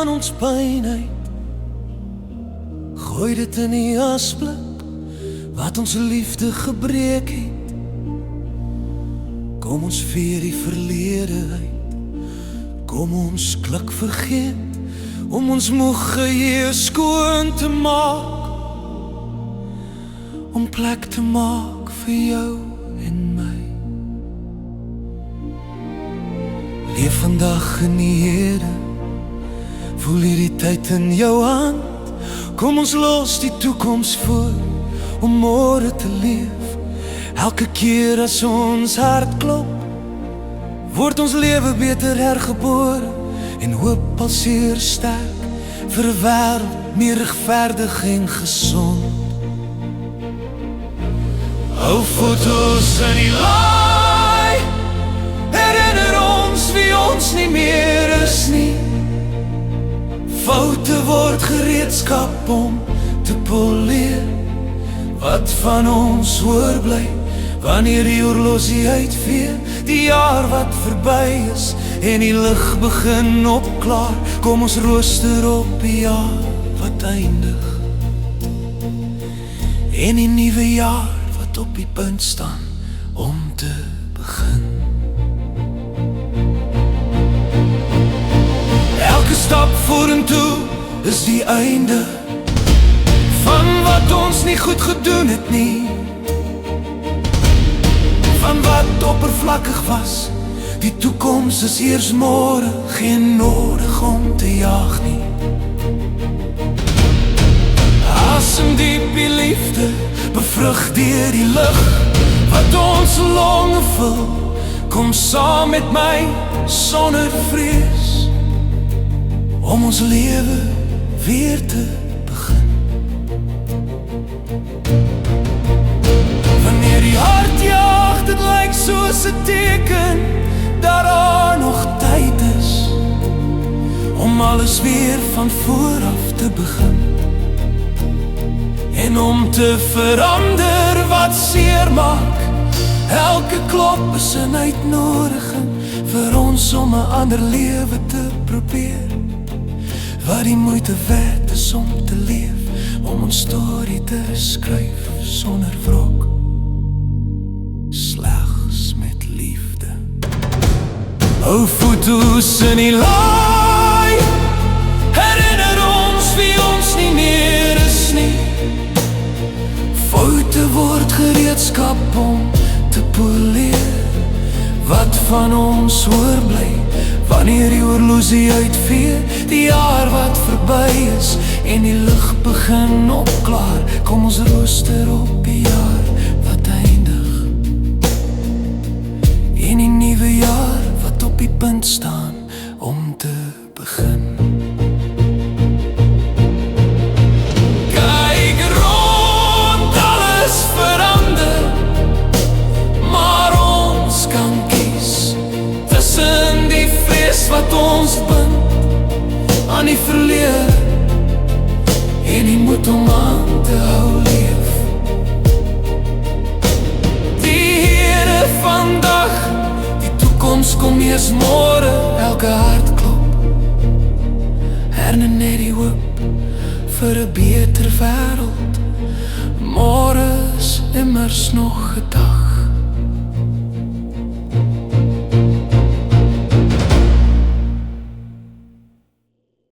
van ons pyn uit. Gooi dit in die asblik wat ons liefde gebreek het. Kom ons vier die verlede uit. Kom ons klik vergeet om ons moeg geheue skoon te maak. Om plek te maak vir jou en my. Leef vandag in die hede. Voel hierdie tyd in jou hand. Kom ons los die toekoms voor om môre te leef. Elke keer as ons hart klop, word ons lewe beter hergebore en hoop palseer sterk vir 'n wêreld meer regverdig en gesond. Hou foto's in die laai, herinner ons wie ons nie meer is nie. Foute word gereedskap om te poleer. Wat van ons oorbly wanneer die horlosie uitvee? Die jaar wat verby is en die lig begin opklaar. Kom ons rooster op die jaar wat eindig en die nuwe jaar wat op die punt staan om te begin. Elke stap vorentoe is die einde van wat ons nie goed gedoen het nie, van wat oppervlakkig was. Die toekoms is eers môre, geen nodig om te jaag nie. Asem diep die liefde, bevrug deur die lug wat ons longe vul. Kom saam met my sonder vrees om ons lewe weer te begin. Wanneer die hart jaag, dit lyk soos 'n teken dat daar nog tyd is om alles weer van voor af te begin. En om te verander wat seer maak. Elke klop is 'n uitnodiging vir ons om 'n ander lewe te probeer. Wat die moeite werd is om te leef, om ons storie te skryf sonder wrok, slegs met liefde. Hou foto's in die laai, herinner ons wie ons nie meer is nie. Foute word gereedskap om te poleer. Wat van ons oorbly wanneer die horlosie uitvee? Die jaar wat verby is en die lig begin opklaar. Kom ons rooster op die jaar wat eindig en die nuwe jaar wat op die punt staan om te begin. Wat ons bind aan die verlede en die moed om aan te hou leef. Die Here vandag, die toekoms kom eers môre. Elke hart klop, herinner net die hoop vir 'n beter wêreld. Môre is immers nog 'n dag.